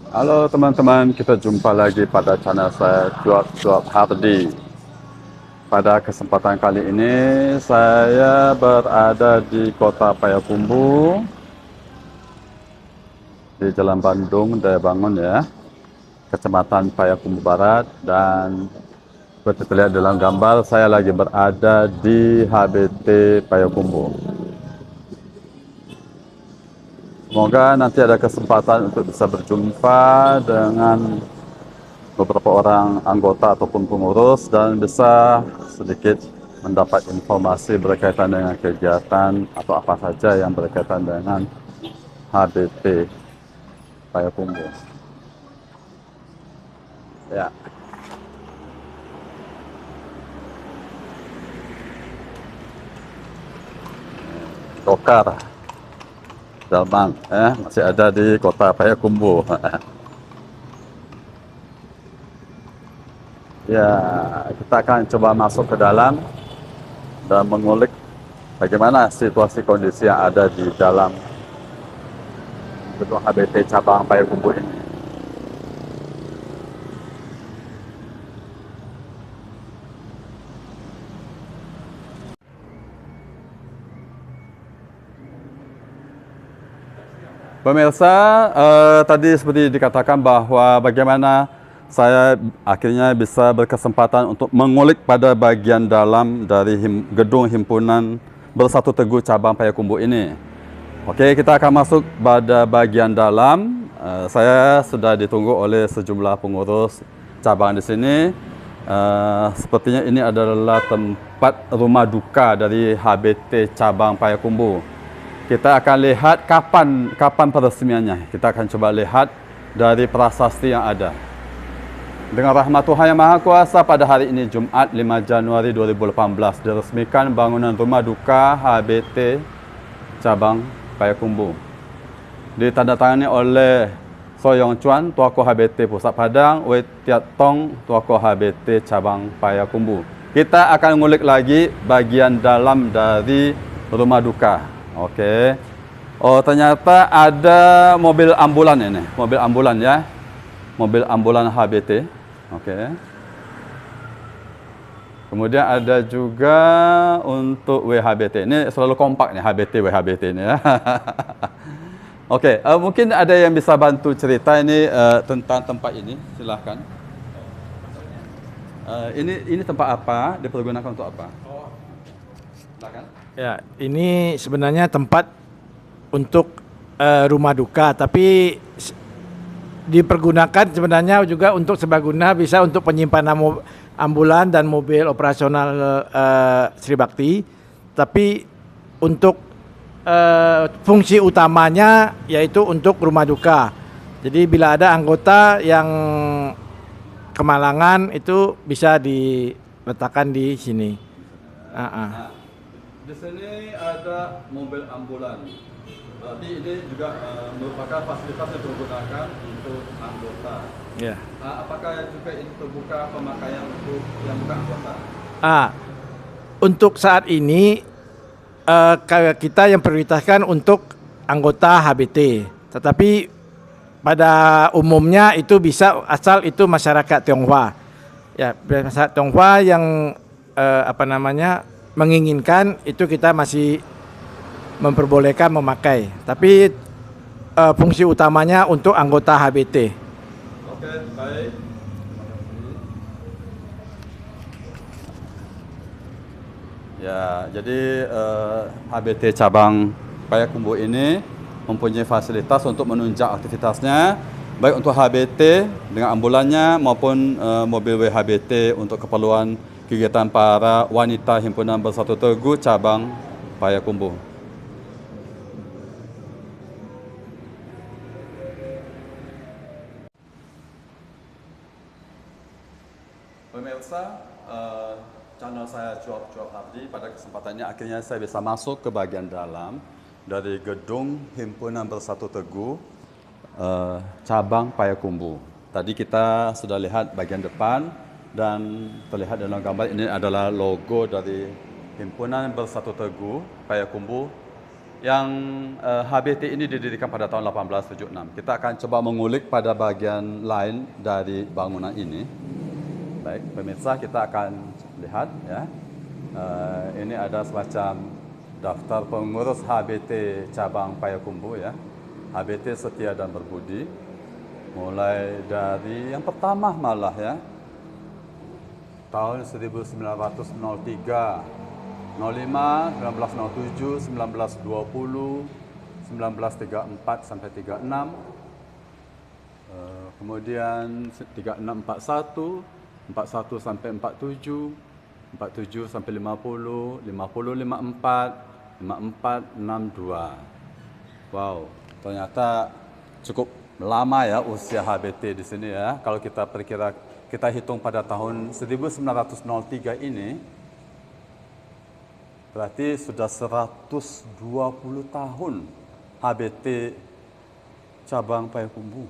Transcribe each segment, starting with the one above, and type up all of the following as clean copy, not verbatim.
Halo teman-teman, kita jumpa lagi pada channel saya Cuap-Cuap Hardi. Pada kesempatan kali ini saya berada di kota Payakumbuh di Jalan Bandung, Daya Bangun ya, Kecamatan Payakumbuh Barat, dan seperti terlihat dalam gambar saya lagi berada di HBT Payakumbuh. Semoga nanti ada kesempatan untuk bisa berjumpa dengan beberapa orang anggota ataupun pengurus dan bisa sedikit mendapat informasi berkaitan dengan kegiatan atau apa saja yang berkaitan dengan HBT Payakumbuh. Ya, Dokar Dalman masih ada di kota Payakumbuh. Ya, kita akan coba masuk ke dalam dan mengulik bagaimana situasi kondisi yang ada di dalam gedung HBT cabang Payakumbuh ini. Pemirsa, tadi seperti dikatakan bahwa bagaimana saya akhirnya bisa berkesempatan untuk mengulik pada bagian dalam dari gedung himpunan Bersatu Teguh cabang Payakumbuh ini. Oke, kita akan masuk pada bagian dalam. Saya sudah ditunggu oleh sejumlah pengurus cabang di sini. Sepertinya ini adalah tempat rumah duka dari HBT cabang Payakumbuh. Kita akan lihat kapan peresmiannya. Kita akan coba lihat dari prasasti yang ada. Dengan rahmat Tuhan Yang Maha Kuasa, pada hari ini Jumat 5 Januari 2018 diresmikan bangunan rumah duka HBT cabang Payakumbuh. Ditandatangani oleh Soyong Chuan, Tuaku HBT Pusat Padang, Wei Tiat Tong, Tuaku HBT cabang Payakumbuh. Kita akan ngulik lagi bagian dalam dari rumah duka. Oke. Oh, ternyata ada mobil ambulan ini. Mobil ambulan ya. Mobil ambulan HBT. Oke. Kemudian ada juga untuk WHBT. Ini selalu kompak nih HBT WHBT ini ya. Oke, mungkin ada yang bisa bantu cerita ini tentang tempat ini. Silahkan. Ini tempat apa? Dipergunakan untuk apa? Silahkan. Ya, ini sebenarnya tempat untuk rumah duka, tapi dipergunakan sebenarnya juga untuk serbaguna, bisa untuk penyimpanan ambulan dan mobil operasional Sri Bakti. Tapi untuk fungsi utamanya yaitu untuk rumah duka. Jadi bila ada anggota yang kemalangan itu bisa diletakkan di sini. Di sini ada mobil ambulan. Berarti ini juga merupakan fasilitas yang digunakan untuk anggota. Ya. Apakah juga ini terbuka pemakaian untuk yang bukan anggota? Untuk saat ini kita yang prioritaskan untuk anggota HBT. Tetapi pada umumnya itu bisa asal itu masyarakat Tionghoa. Ya, masyarakat Tionghoa yang menginginkan itu kita masih memperbolehkan memakai. Tapi fungsi utamanya untuk anggota HBT. Oke, baik. Ya, jadi HBT cabang Payakumbuh ini mempunyai fasilitas untuk menunjang aktivitasnya, baik untuk HBT dengan ambulannya maupun mobil WHBT untuk keperluan kegiatan para wanita himpunan Bersatu Teguh cabang Payakumbuh. Pemirsa, channel saya Cuap-Cuap Hardi, pada kesempatannya akhirnya saya bisa masuk ke bagian dalam dari gedung himpunan Bersatu Teguh cabang Payakumbuh. Tadi kita sudah lihat bagian depan dan terlihat dalam gambar ini adalah logo dari himpunan Bersatu Teguh Payakumbuh yang HBT ini didirikan pada tahun 1876. Kita akan coba mengulik pada bagian lain dari bangunan ini. Baik, pemirsa, kita akan lihat ya. Ini ada semacam daftar pengurus HBT cabang Payakumbuh ya. HBT setia dan berbudi. Mulai dari yang pertama malah ya. Tahun 1903, 05, 1907, 1920, 1934 sampai 36. Kemudian 3641, 41 sampai 47, 47 sampai 50, 50 54, 54 62. Wow, ternyata cukup lama ya usia HBT di sini ya. Kalau kita hitung pada tahun 1903 ini, berarti sudah 120 tahun HBT cabang Payakumbuh.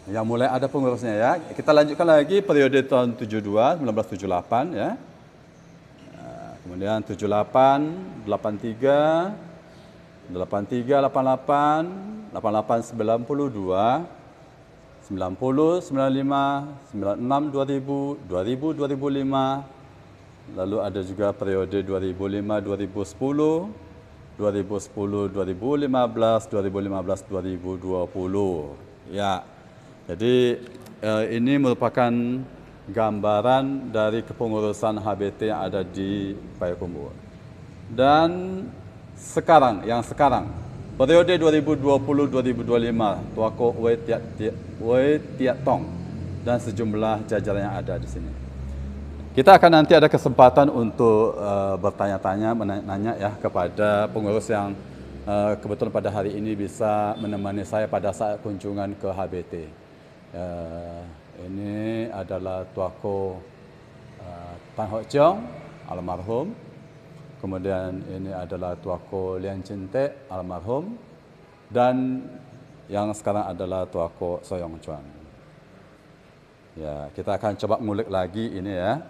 Yang mulai ada pengurusnya ya. Kita lanjutkan lagi periode tahun 72, 1978 ya. Kemudian 78, 83, 83, 88, 88, 92, 90, 95, 96, 2000, 2000, 2005. Lalu ada juga periode 2005, 2010, 2010, 2015, 2015, 2020. Ya. Jadi ini merupakan gambaran dari kepengurusan HBT yang ada di Payakumbuh. Dan sekarang, periode 2020-2025, Tuako Wei Tiat Tong dan sejumlah jajaran yang ada di sini. Kita akan nanti ada kesempatan untuk bertanya-tanya, menanya ya kepada pengurus yang kebetulan pada hari ini bisa menemani saya pada saat kunjungan ke HBT. Ini adalah Tuako Tan Hock Cheong, almarhum. Kemudian ini adalah Tuako Lian Chin Te, almarhum. Dan yang sekarang adalah Tuako Soyong Chuan. Ya, kita akan coba ngulik lagi ini ya,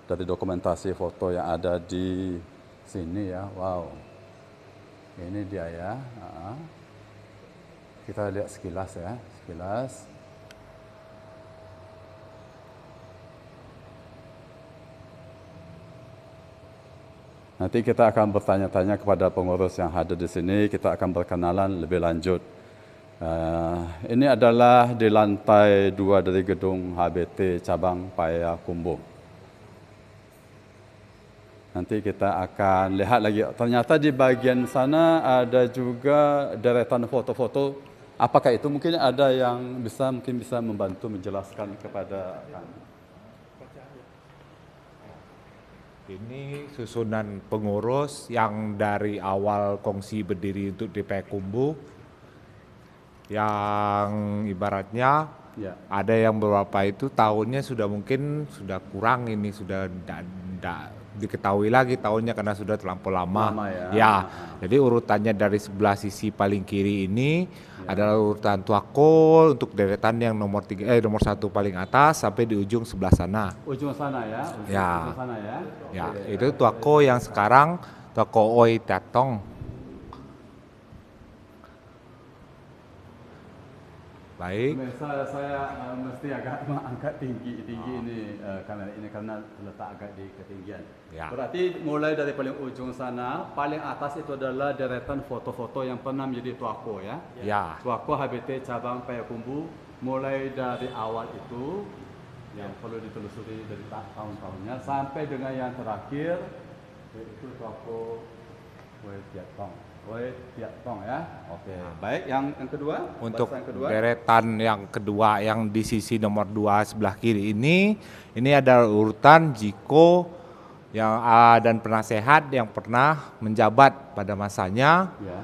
dari dokumentasi foto yang ada di sini ya. Wow, ini dia ya. Kita lihat sekilas ya, sekilas. Nanti kita akan bertanya-tanya kepada pengurus yang hadir di sini. Kita akan berkenalan lebih lanjut. Ini adalah di lantai 2 dari gedung HBT cabang Payakumbuh. Nanti kita akan lihat lagi. Ternyata di bagian sana ada juga deretan foto-foto. Apakah itu? Mungkin ada yang bisa membantu menjelaskan kepada kami. Ini susunan pengurus yang dari awal kongsi berdiri untuk di Payakumbuh, yang ibaratnya ada yang beberapa itu tahunnya sudah mungkin sudah kurang, ini sudah tidak diketahui lagi tahunnya karena sudah terlampau lama. Ya, jadi urutannya dari sebelah sisi paling kiri ini adalah urutan Tuako untuk deretan yang nomor 1 paling atas sampai di ujung sebelah sana. Ujung sana ya. Ya. Sana ya. Ya, itu Tuako yang sekarang Tuako Oi Tiat Tong. Baik. Saya mesti agak mengangkat tinggi ini karena letak agak di ketinggian. Ya. Berarti mulai dari paling ujung sana, paling atas itu adalah deretan foto-foto yang pernah menjadi Tuako ya. Ya. Tuako HBT cabang Payakumbuh mulai dari awal itu yang perlu ditelusuri dari tahun-tahunnya sampai dengan yang terakhir yaitu Tuako Wei Tiat Tong ya. Oke. Baik, yang kedua. Untuk yang kedua. deretan yang kedua yang di sisi nomor 2 sebelah kiri ini adalah urutan Jiko yang dan penasehat yang pernah menjabat pada masanya. Ya.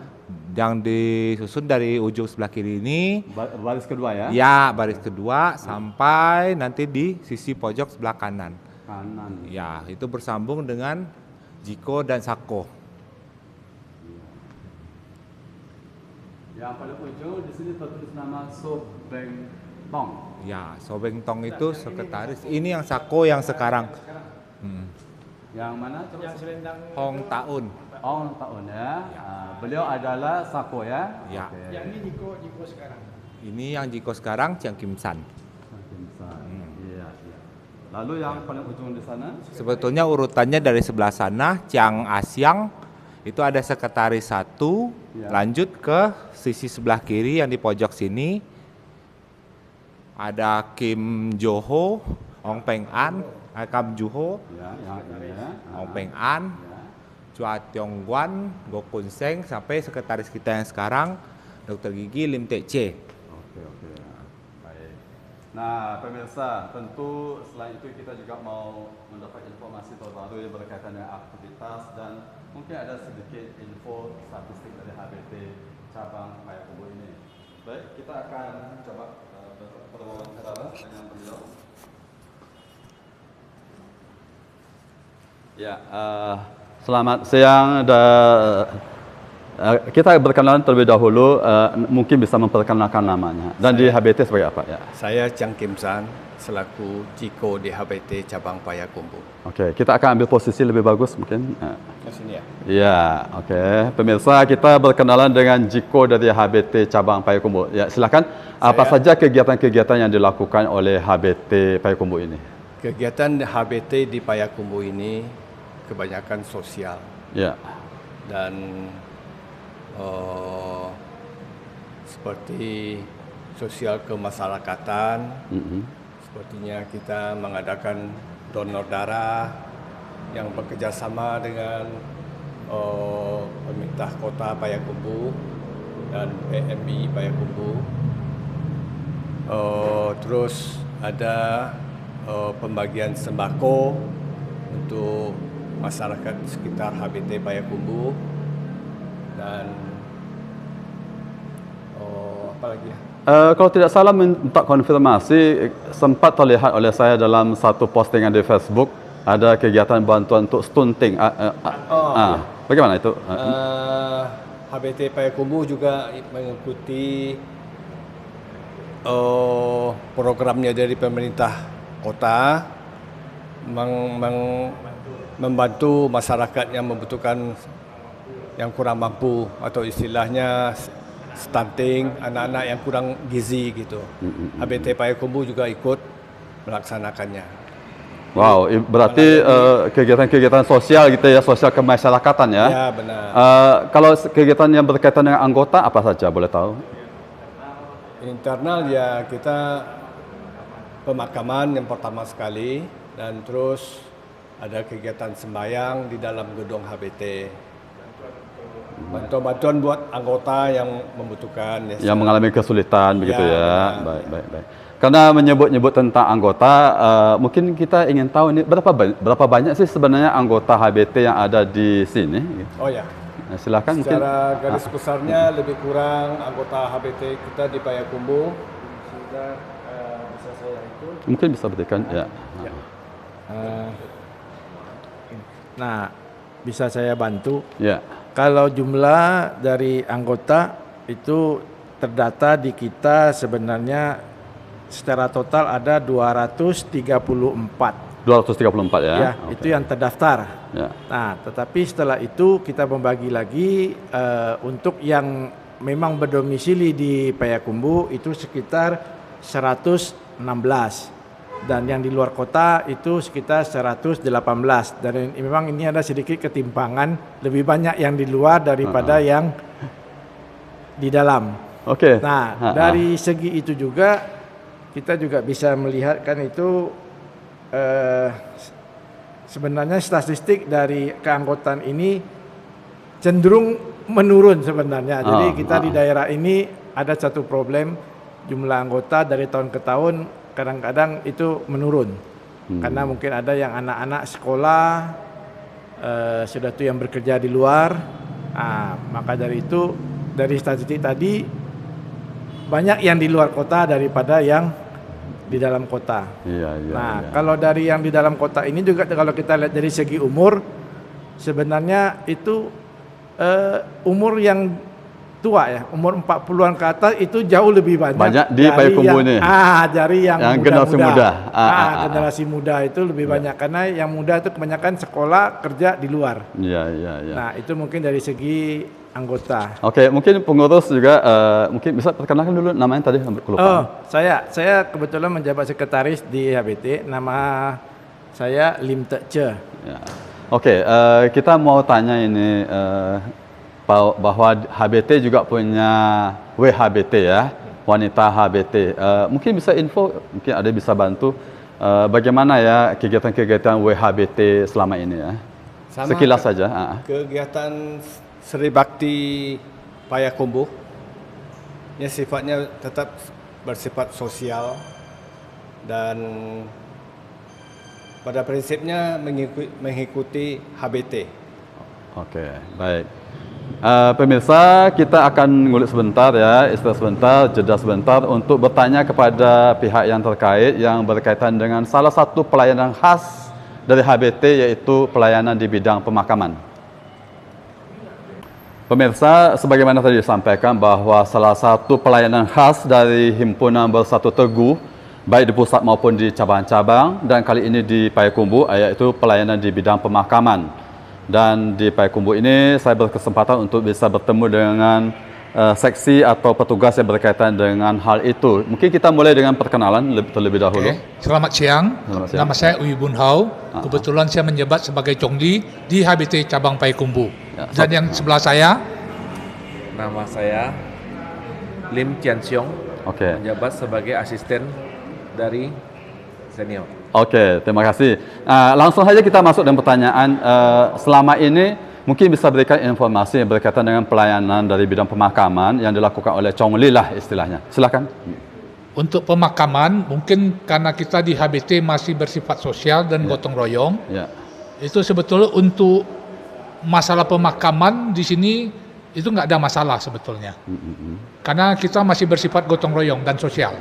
Yang disusun dari ujung sebelah kiri ini. Baris kedua ya? Ya, baris kedua sampai nanti di sisi pojok sebelah kanan. Kanan. Ya, itu bersambung dengan Jiko dan Sako. Yang paling ujung di sini tertulis nama So Beng Tong. Ya, So Beng Tong itu sekretaris. Ini yang Sako yang sekarang. Yang mana? Yang selendang Hong Taun. Oh, tahun ya. Beliau adalah Sako ya. Ya. Oke. Yang ini Jiko sekarang. Ini yang Jiko sekarang Chiang Kim San. Iya, iya. Lalu yang paling ujung di sana? Sebetulnya urutannya dari sebelah sana Chiang Asyang itu ada sekretaris 1, Ya. lanjut ke sisi sebelah kiri yang di pojok sini ada Kim Joho, Hong Peng An, Kam Juho, Ya, yang ini ya. Hong Peng An, Ya. Chua Tiong Guan, Go Kun Seng, sampai sekretaris kita yang sekarang Dr. Gigi Lim Te Che. Oke, oke. Baik. Nah, pemirsa, tentu selain itu kita juga mau mendapat informasi terbaru yang berkaitan dengan aktivitas dan mungkin ada sedikit info statistik dari HBT cabang Payakumbuh ini. Baik, kita akan coba berwawancara dengan beliau. Ya, selamat siang. Kita berkenalan terlebih dahulu, mungkin bisa memperkenalkan namanya dan di HBT sebagai apa ya? Saya Chiang Kim San, selaku Jiko di HBT Cabang Payakumbuh. Oke, kita akan ambil posisi lebih bagus mungkin. Ke sini ya? Ya, oke. Pemirsa, kita berkenalan dengan Jiko dari HBT Cabang Payakumbuh. Ya, silakan. Apa saja kegiatan-kegiatan yang dilakukan oleh HBT Payakumbuh ini? Kegiatan HBT di Payakumbuh ini kebanyakan sosial Ya, dan seperti sosial kemasyarakatan. Sepertinya kita mengadakan donor darah yang bekerja sama dengan pemerintah kota Payakumbuh dan PMI Payakumbuh. Terus ada pembagian sembako untuk masyarakat sekitar HBT Payakumbuh dan apa lagi ya? kalau tidak salah minta konfirmasi, sempat terlihat oleh saya dalam satu postingan di Facebook ada kegiatan bantuan untuk stunting. Bagaimana itu? HBT Payakumbuh juga mengikuti programnya dari pemerintah kota membantu masyarakat yang membutuhkan yang kurang mampu atau istilahnya stunting, anak-anak yang kurang gizi gitu. HBT Payakumbuh juga ikut melaksanakannya. Wow, berarti kegiatan-kegiatan sosial gitu ya, sosial kemasyarakatan ya? Ya, benar. Kalau kegiatan yang berkaitan dengan anggota apa saja boleh tahu? Internal ya kita pemakaman yang pertama sekali dan terus ada kegiatan sembahyang di dalam gedung HBT. Bantuan-bantuan buat anggota yang membutuhkan. Yang mengalami kesulitan begitu ya? Benar. Baik, baik, baik. Karena menyebut-nyebut tentang anggota, mungkin kita ingin tahu ini berapa banyak sih sebenarnya anggota HBT yang ada di sini? Oh ya. Nah, silakan mungkin. Secara garis besarnya lebih kurang anggota HBT kita di Payakumbuh sudah bisa saya ikut. Mungkin bisa berikan ya. Nah, bisa saya bantu. Ya. Kalau jumlah dari anggota itu terdata di kita sebenarnya secara total ada 234. 234 ya? Ya, Oke. itu yang terdaftar. Ya. Nah, tetapi setelah itu kita membagi lagi untuk yang memang berdomisili di Payakumbuh itu sekitar 116 dan yang di luar kota itu sekitar 118 dan memang ini ada sedikit ketimpangan, lebih banyak yang di luar daripada yang di dalam. Oke. Nah, dari segi itu juga kita juga bisa melihat kan itu sebenarnya statistik dari keanggotaan ini cenderung menurun sebenarnya. Jadi kita di daerah ini ada satu problem, jumlah anggota dari tahun ke tahun kadang-kadang itu menurun. Karena mungkin ada yang anak-anak sekolah sudah tuh yang bekerja di luar. Nah, maka dari itu dari statistik tadi banyak yang di luar kota daripada yang di dalam kota. Iya, iya. Nah, iya. kalau dari yang di dalam kota ini juga kalau kita lihat dari segi umur, sebenarnya itu umur yang tua ya, umur 40-an ke atas itu jauh lebih banyak. Banyak di Payakumbuh ini. Dari yang generasi muda. Generasi muda itu lebih banyak karena yang muda itu kebanyakan sekolah kerja di luar. Iya. Nah, itu mungkin dari segi anggota. Oke, mungkin pengurus juga mungkin bisa perkenalkan dulu namanya tadi, lupa. Saya kebetulan menjabat sekretaris di HBT. Nama saya Lim Tek Che. Ya. Oke, kita mau tanya ini bahwa HBT juga punya WHBT ya, wanita HBT. Mungkin bisa info, mungkin ada bisa bantu bagaimana ya kegiatan-kegiatan WHBT selama ini ya. Sekilas saja. Kegiatan Sri Bakti Payakumbuh ya sifatnya tetap bersifat sosial dan pada prinsipnya mengikuti HBT. Oke, baik. Pemirsa, kita akan ngulik sebentar ya, istirahat sebentar, jeda sebentar untuk bertanya kepada pihak yang terkait yang berkaitan dengan salah satu pelayanan khas dari HBT, yaitu pelayanan di bidang pemakaman. Pemirsa, sebagaimana tadi disampaikan bahwa salah satu pelayanan khas dari Himpunan Bersatu Teguh, baik di pusat maupun di cabang-cabang, dan kali ini di Payakumbuh, yaitu pelayanan di bidang pemakaman. Dan di Payakumbuh ini saya berkesempatan untuk bisa bertemu dengan seksi atau petugas yang berkaitan dengan hal itu. Mungkin kita mulai dengan perkenalan terlebih dahulu. Selamat siang. Nama saya Uy Bun Hau. Kebetulan saya menjabat sebagai Congdi di HBT cabang Payakumbuh. Dan yang sebelah saya, nama saya Lim Tian Siong. Menjabat sebagai asisten dari senior. Oke, terima kasih. Langsung saja kita masuk dengan pertanyaan. Selama ini mungkin bisa berikan informasi yang berkaitan dengan pelayanan dari bidang pemakaman yang dilakukan oleh Chongli lah istilahnya. Silakan. Untuk pemakaman, mungkin karena kita di HBT masih bersifat sosial dan gotong royong, itu sebetulnya untuk masalah pemakaman di sini itu nggak ada masalah sebetulnya. Karena kita masih bersifat gotong royong dan sosial.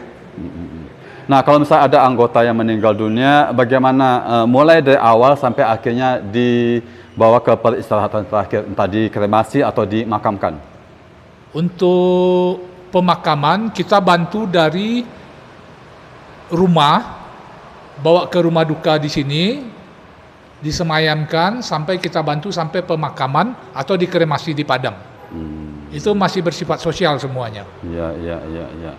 Nah, kalau misalnya ada anggota yang meninggal dunia, bagaimana mulai dari awal sampai akhirnya dibawa ke peristirahatan terakhir, entah dikremasi atau dimakamkan? Untuk pemakaman kita bantu dari rumah, bawa ke rumah duka di sini, disemayamkan sampai kita bantu sampai pemakaman atau dikremasi di Padang. Itu masih bersifat sosial semuanya. Iya.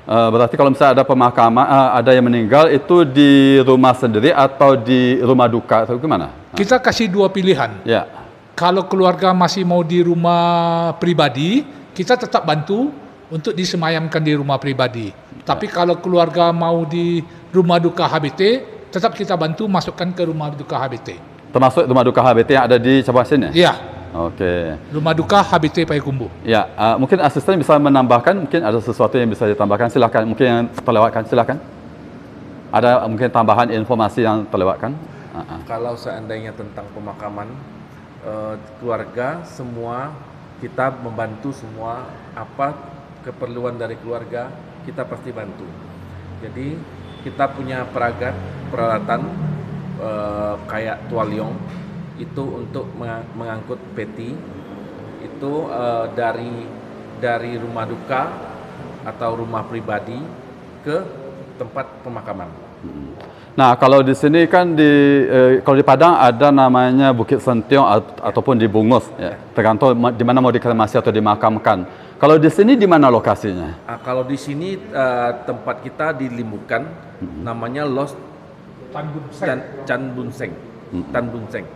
Berarti kalau misalnya ada pemakaman, ada yang meninggal, itu di rumah sendiri atau di rumah duka atau gimana? Kita kasih dua pilihan. Ya. Kalau keluarga masih mau di rumah pribadi, kita tetap bantu untuk disemayamkan di rumah pribadi. Tapi kalau keluarga mau di rumah duka HBT, tetap kita bantu masukkan ke rumah duka HBT. Termasuk rumah duka HBT yang ada di cabang sini? Iya. Oke. Rumah duka HBT Payakumbuh. Ya, mungkin asisten bisa menambahkan, mungkin ada sesuatu yang bisa ditambahkan, silakan. Mungkin yang terlewatkan, silakan. Ada mungkin tambahan informasi yang terlewatkan? Kalau seandainya tentang pemakaman, keluarga semua kita membantu semua, apa keperluan dari keluarga kita pasti bantu. Jadi kita punya peralatan kayak tualiong itu untuk mengangkut peti itu dari rumah duka atau rumah pribadi ke tempat pemakaman. Nah, kalau di sini kan kalau di Padang ada namanya Bukit Sentiong ataupun di Bungus, ya, tergantung di mana mau dikremasi atau dimakamkan. Kalau di sini di mana lokasinya? Kalau di sini tempat kita di Limbukan, namanya Los Tan Bunseng. Tan Bunseng.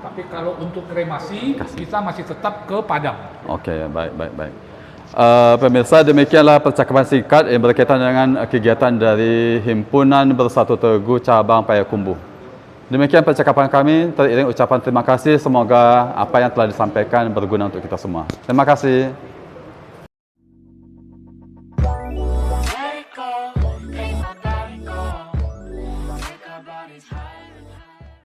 Tapi kalau untuk kremasi kita masih tetap ke Padang. Oke, baik. Pemirsa, demikianlah percakapan singkat yang berkaitan dengan kegiatan dari Himpunan Bersatu Teguh cabang Payakumbuh. Demikian percakapan kami, teriring ucapan terima kasih. Semoga apa yang telah disampaikan berguna untuk kita semua. Terima kasih.